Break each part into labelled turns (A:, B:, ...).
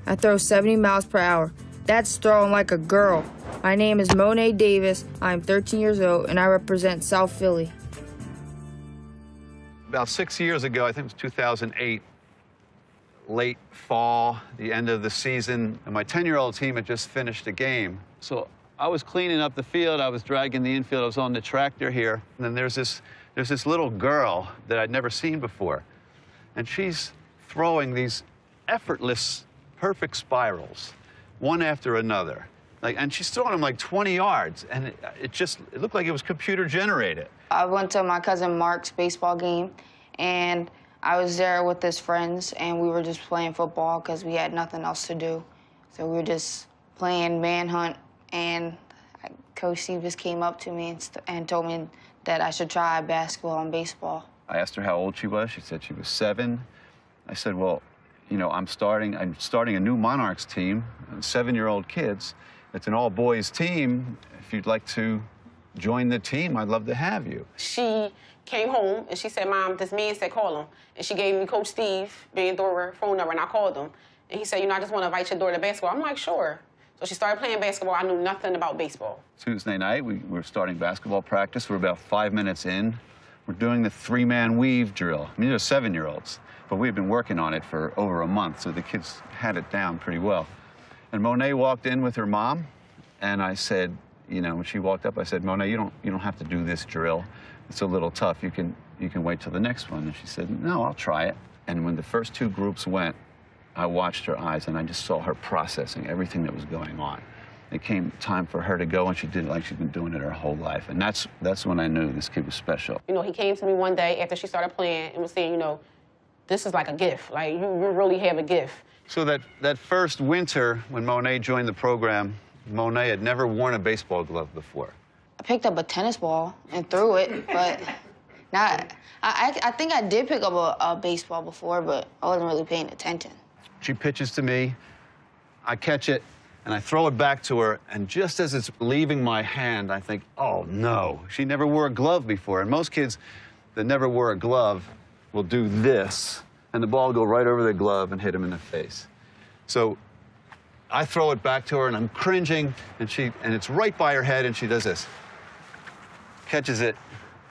A: I throw 70 miles per hour. That's throwing like a girl. My name is Monet Davis. I'm 13 years old, and I represent South Philly.
B: About 6 years ago, I think it was 2008, late fall, the end of the season, and my 10-year-old team had just finished a game. So I was cleaning up the field, I was dragging the infield, I was on the tractor here, and then there's this little girl that I'd never seen before, and she's throwing these effortless, perfect spirals, one after another. And she's throwing them like 20 yards, and it looked like it was computer generated.
A: I went to my cousin Mark's baseball game, and I was there with his friends, and we were just playing football because we had nothing else to do. So we were just playing manhunt, and Coach Steve just came up to me and told me that I should try basketball and baseball.
B: I asked her how old she was. She said she was 7. I said, well, you know, I'm starting a new Monarchs team, 7-year-old kids. It's an all-boys team. If you'd like to join the team, I'd love to have you.
C: She came home, and she said, Mom, this man said call him. And she gave me Coach Steve, being Dora, phone number, and I called him. And he said, you know, I just want to invite your daughter to basketball. I'm like, sure. So she started playing basketball. I knew nothing about baseball.
B: Tuesday night, we were starting basketball practice. We're about 5 minutes in. We're doing the 3-man weave drill. I mean, they're 7-year-olds, but we've been working on it for over a month, so the kids had it down pretty well. And Monet walked in with her mom, and I said, you know, when she walked up, I said, Monet, you don't have to do this drill. It's a little tough. You can wait till the next one. And she said, no, I'll try it. And when the first 2 groups went, I watched her eyes, and I just saw her processing everything that was going on. It came time for her to go, and she did it like she'd been doing it her whole life. And that's when I knew this kid was special.
C: You know, he came to me one day after she started playing and was saying, you know, this is like a gift. Like, you really have a gift.
B: So that first winter, when Monet joined the program, Monet had never worn a baseball glove before.
A: I picked up a tennis ball and threw it, but I think I did pick up a baseball before, but I wasn't really paying attention.
B: She pitches to me, I catch it, and I throw it back to her, and just as it's leaving my hand, I think, oh, no. She never wore a glove before, and most kids that never wore a glove will do this, and the ball will go right over the glove and hit him in the face. So I throw it back to her, and I'm cringing, and it's right by her head, and she does this. Catches it,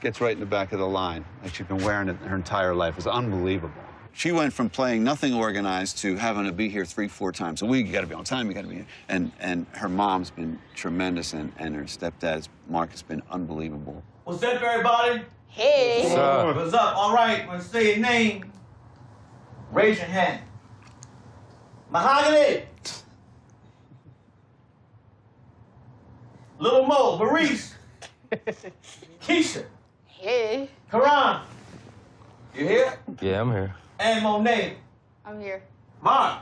B: gets right in the back of the line, like she's been wearing it her entire life. It's unbelievable. She went from playing nothing organized to having to be here 3-4 times a week. You got to be on time, you got to be here. And her mom's been tremendous, and her stepdad's, Mark, has been unbelievable.
D: What's up, everybody?
C: Hey.
D: What's up? What's up? All right, when I say your name, raise your hand. Mahogany. Little Mo, Maurice. Keisha.
C: Hey.
D: Karan. You here?
E: Yeah, I'm here.
D: And Monet.
A: I'm here.
D: Mark.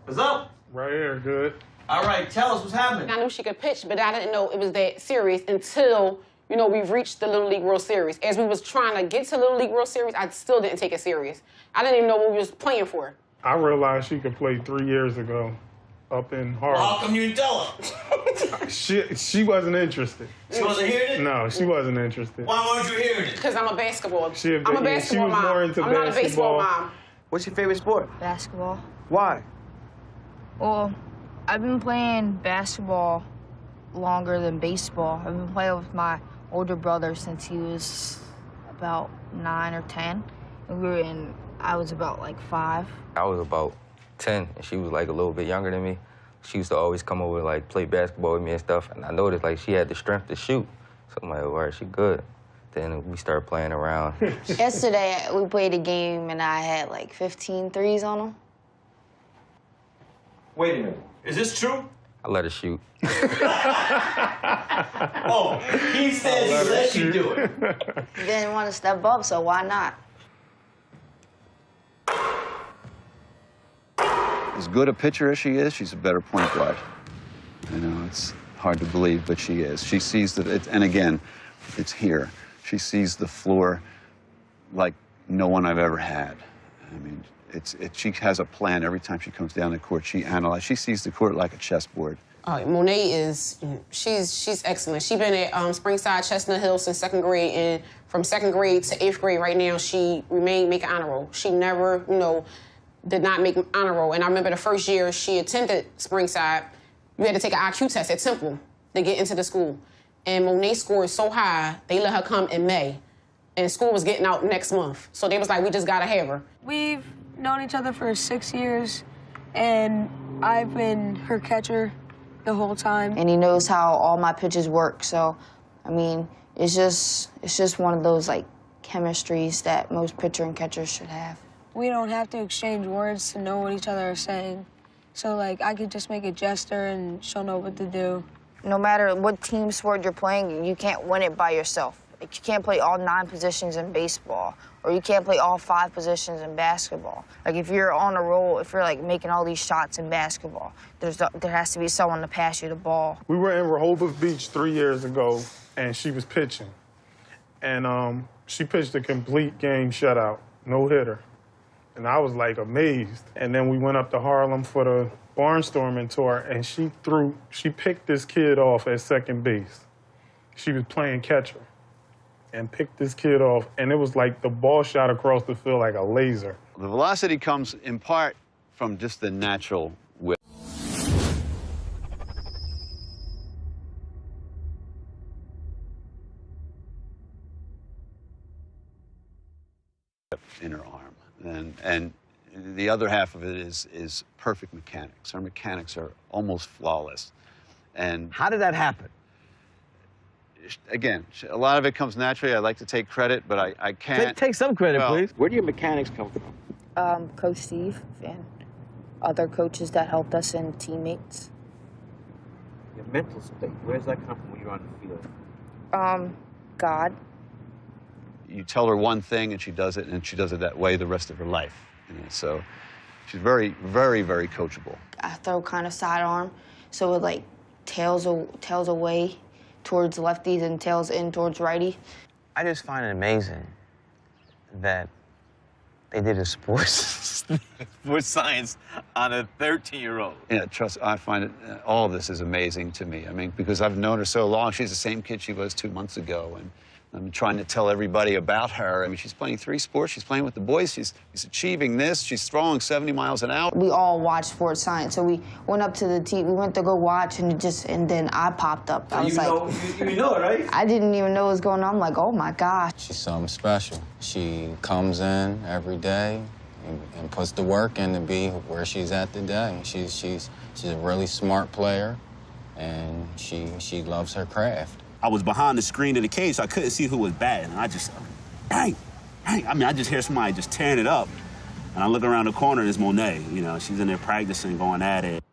D: What's up?
F: Right here, good.
D: All right, tell us what's happening.
C: I knew she could pitch, but I didn't know it was that serious until, you know, we've reached the Little League World Series. As we was trying to get to Little League World Series, I still didn't take it serious. I didn't even know what we was playing for.
F: I realized she could play 3 years ago up in Harlem.
D: How come you didn't tell her?
F: She wasn't interested.
D: She wasn't hearing it?
F: No, she wasn't interested.
D: Why weren't you hearing it?
C: Because I'm a basketball.
F: I'm a
C: basketball
F: she was
C: mom.
F: more into
C: I'm not a baseball mom.
G: What's your favorite sport?
A: Basketball.
G: Why?
A: Well, I've been playing basketball longer than baseball. I've been playing with my older brother since he was about 9 or 10. And I was about like 5.
E: I was about 10, and she was like a little bit younger than me. She used to always come over, like, play basketball with me and stuff, and I noticed, like, she had the strength to shoot. So I'm like, all right, she good. Then we started playing around.
A: Yesterday, we played a game, and I had like 15 threes on him.
D: Wait a minute. Is this true?
E: I let her shoot.
D: Oh, he said he let you do it.
A: He didn't want to step up, so why not?
B: As good a pitcher as she is, she's a better point guard. You know, it's hard to believe, but she is. She sees and again, it's here. She sees the floor like no one I've ever had. I mean, she has a plan every time she comes down the court. She sees the court like a chessboard.
C: Monet she's excellent. She's been at Springside Chestnut Hill since 2nd grade, and from 2nd grade to 8th grade right now, she remained making honor roll. She never, you know, did not make honor roll. And I remember the first year she attended Springside, you had to take an IQ test at Temple to get into the school. And Monet scored so high, they let her come in May. And school was getting out next month. So they was like, we just gotta have her.
G: We've known each other for 6 years, and I've been her catcher the whole time.
A: And he knows how all my pitches work, so, I mean, it's just one of those, like, chemistries that most pitcher and catchers should have.
G: We don't have to exchange words to know what each other are saying. So, like, I could just make a gesture and she'll know what to do.
A: No matter what team sport you're playing, you can't win it by yourself. Like, you can't play all 9 positions in baseball, or you can't play all 5 positions in basketball. Like, if you're on a roll, if you're, like, making all these shots in basketball, there has to be someone to pass you the ball.
F: We were in Rehoboth Beach 3 years ago, and she was pitching. And she pitched a complete game shutout, no hitter. And I was, like, amazed. And then we went up to Harlem for the barnstorming tour, and she picked this kid off at second base. She was playing catcher and picked this kid off, and it was like the ball shot across the field like a laser.
B: The velocity comes in part from just the natural whip. In her arm, and the other half of it is perfect mechanics. Her mechanics are almost flawless. And
D: How did that happen?
B: again, a lot of it comes naturally. I like to take credit, but I can't.
D: Take some credit,
B: Well,
D: please. Where do your mechanics come from?
A: Coach Steve and other coaches that helped us and teammates.
H: Your mental state, where does that come from when you're on the field?
A: God.
B: You tell her one thing and she does it, and she does it that way the rest of her life. You know, so she's very, very, very coachable.
A: I throw kind of sidearm, so it like tails away towards lefties and tails in towards righty.
I: I just find it amazing that they did a sports science on a 13-year-old.
B: Yeah, trust. I find it. All of this is amazing to me. I mean, because I've known her so long. She's the same kid she was 2 months ago, and I'm trying to tell everybody about her. I mean, she's playing 3 sports. She's playing with the boys. She's achieving this. She's throwing 70 miles an hour.
A: We all watched sports science, so we went up to the TV. We went to go watch, and then I popped up.
D: So
A: I was
D: you know it, right?
A: I didn't even know what was going on. I'm like, oh my gosh.
J: She's something special. She comes in every day and puts the work in to be where she's at today. She's a really smart player, and she loves her craft.
K: I was behind the screen of the cage, so I couldn't see who was batting. And I just, bang, bang. I mean, I just hear somebody just tearing it up. And I look around the corner, and it's Monet. You know, she's in there practicing, going at it.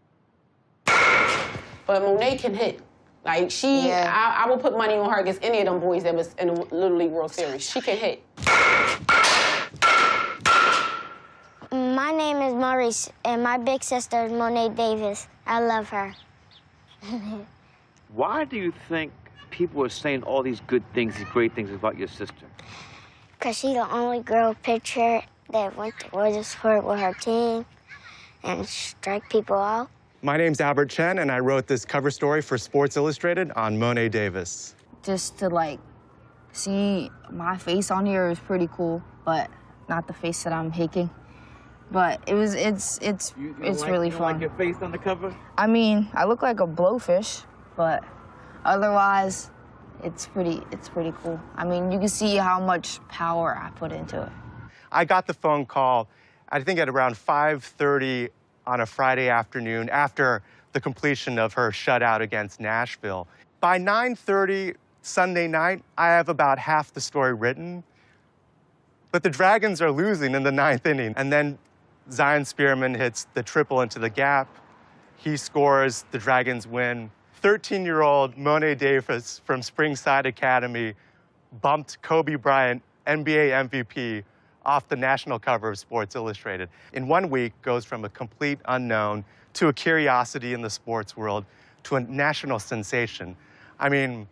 C: But Monet can hit. Like, I will put money on her against any of them boys that was in the Little League World Series. She can hit.
L: My name is Maurice, and my big sister is Monet Davis. I love her.
H: Why do you think people are saying all these good things, these great things about your sister?
L: Because she's the only girl pitcher that went to Williamsport with her team and strike people out.
M: My name's Albert Chen, and I wrote this cover story for Sports Illustrated on Monet Davis.
A: Just to like see my face on here is pretty cool, but not the face that I'm making. But it's really fun.
H: Like your face on the cover?
A: I mean, I look like a blowfish, but otherwise, it's pretty cool. I mean, you can see how much power I put into it.
M: I got the phone call, I think at around 5:30 on a Friday afternoon after the completion of her shutout against Nashville. By 9:30 Sunday night, I have about half the story written. But the Dragons are losing in the 9th inning, and then Zion Spearman hits the triple into the gap. He scores, the Dragons win. 13-year-old Monet Davis from Springside Academy bumped Kobe Bryant, NBA MVP, off the national cover of Sports Illustrated. In 1 week, goes from a complete unknown to a curiosity in the sports world to a national sensation. I mean,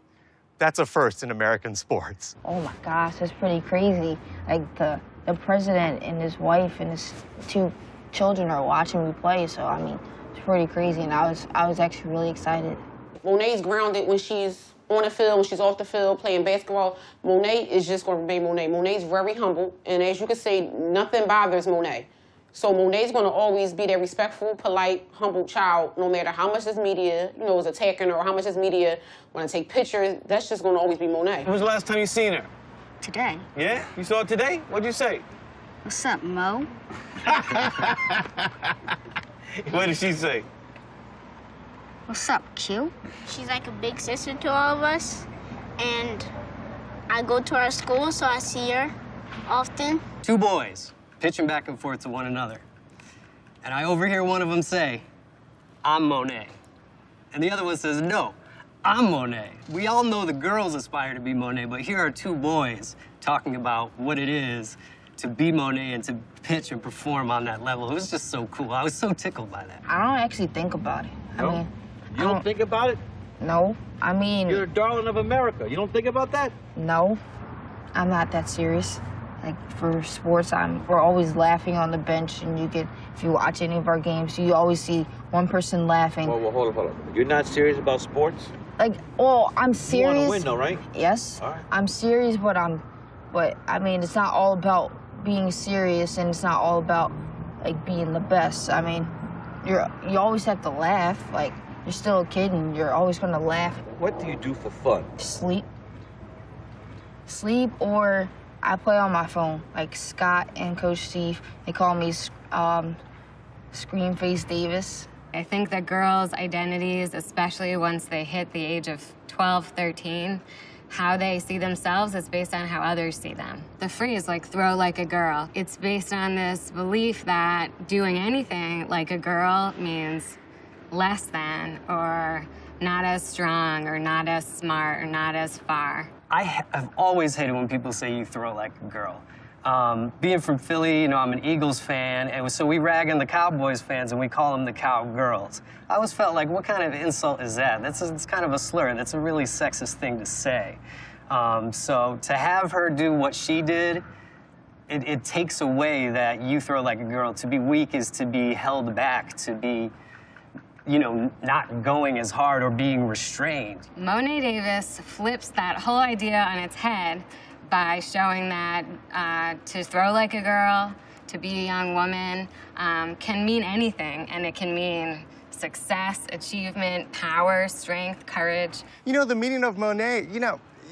M: that's a first in American sports.
A: Oh my gosh, that's pretty crazy. Like the president and his wife and his 2 children are watching me play, so I mean, it's pretty crazy, and I was actually really excited.
C: Monet's grounded when she's on the field, when she's off the field playing basketball. Monet is just going to remain Monet. Monet's very humble, and as you can see, nothing bothers Monet. So Monet's gonna always be that respectful, polite, humble child, no matter how much this media, is attacking her or how much this media wanna take pictures. That's just gonna always be Monet.
N: When was the last time you seen her?
O: Today.
N: Yeah? You saw her today? What'd you say?
O: What's up, Mo?
N: What did she say?
O: What's up, Q?
L: She's like a big sister to all of us, and I go to our school, so I see her often.
P: Two boys pitching back and forth to one another. And I overhear one of them say, I'm Monet. And the other one says, no, I'm Monet. We all know the girls aspire to be Monet, but here are two boys talking about what it is to be Monet and to pitch and perform on that level. It was just so cool. I was so tickled by that.
A: I don't actually think about it.
N: No?
A: I mean,
N: You don't think about it?
A: No. I mean...
N: You're a darling of America. You don't think about that?
A: No. I'm not that serious. Like, for sports, we're always laughing on the bench, and if you watch any of our games, you always see one person laughing.
N: Well, hold on. You're not serious about sports?
A: Like, well, I'm serious.
N: You want to win, though, right?
A: Yes.
N: All right.
A: I'm serious, but I mean, it's not all about being serious, and it's not all about, like, being the best. I mean, you always have to laugh. Like, you're still a kid, and you're always gonna laugh.
N: What do you do for fun?
A: Sleep. Sleep, or I play on my phone. Like Scott and Coach Steve, they call me Scream Face Davis.
Q: I think that girls' identities, especially once they hit the age of 12, 13, how they see themselves is based on how others see them. The phrase, like, throw like a girl, it's based on this belief that doing anything like a girl means less than, or not as strong, or not as smart, or not as far.
P: I've always hated when people say you throw like a girl. Being from Philly, I'm an Eagles fan, and so we rag on the Cowboys fans and we call them the Cowgirls. I always felt like, what kind of insult is that? It's kind of a slur. That's a really sexist thing to say. So to have her do what she did, it takes away that you throw like a girl. To be weak is to be held back, to be, not going as hard or being restrained.
Q: Monet Davis flips that whole idea on its head by showing that to throw like a girl, to be a young woman, can mean anything, and it can mean success, achievement, power, strength, courage.
M: The meaning of Monet,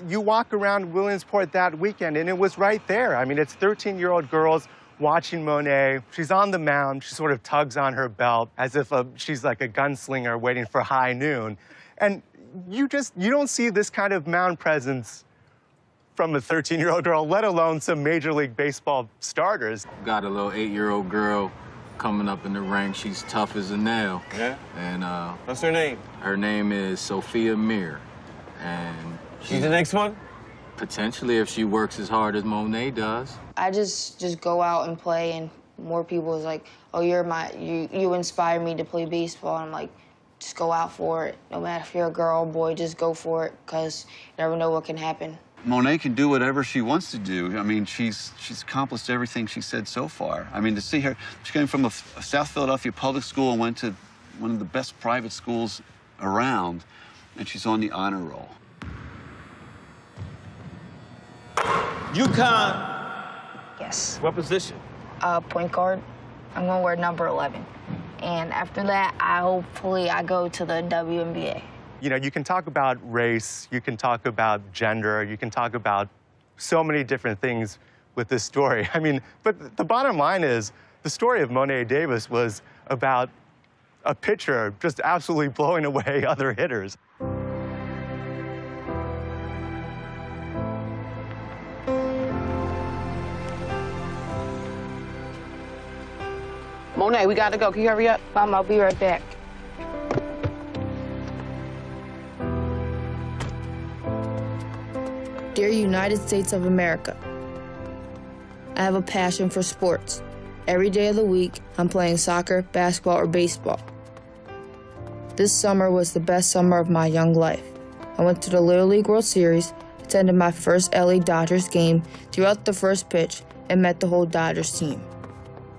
M: you walk around Williamsport that weekend, and it was right there. I mean, it's 13-year-old girls watching Monet. She's on the mound. She sort of tugs on her belt as if she's like a gunslinger waiting for high noon. And you don't see this kind of mound presence from a 13-year-old girl, let alone some Major League Baseball starters.
J: Got a little 8-year-old girl coming up in the ranks. She's tough as a nail.
N: Yeah?
J: And
N: what's her name?
J: Her name is Sophia Mir. And
N: she's the next one?
J: Potentially, if she works as hard as Monet does.
A: I just go out and play, and more people is like, oh, you inspire me to play baseball. And I'm like, just go out for it. No matter if you're a girl or boy, just go for it, because you never know what can happen.
B: Monet can do whatever she wants to do. I mean, she's accomplished everything she said so far. I mean, to see her, she came from a South Philadelphia public school and went to one of the best private schools around, and she's on the honor roll.
D: UConn.
A: Yes.
N: What position?
A: Point guard. I'm gonna wear number 11. And after that, hopefully I go to the WNBA.
M: You can talk about race, you can talk about gender, you can talk about so many different things with this story. I mean, but the bottom line is, the story of Monet Davis was about a pitcher just absolutely blowing away other hitters.
C: Monet, we gotta go. Can you hurry up?
A: Mom, I'll be right back. Dear United States of America, I have a passion for sports. Every day of the week, I'm playing soccer, basketball, or baseball. This summer was the best summer of my young life. I went to the Little League World Series, attended my first LA Dodgers game, threw out the first pitch, and met the whole Dodgers team.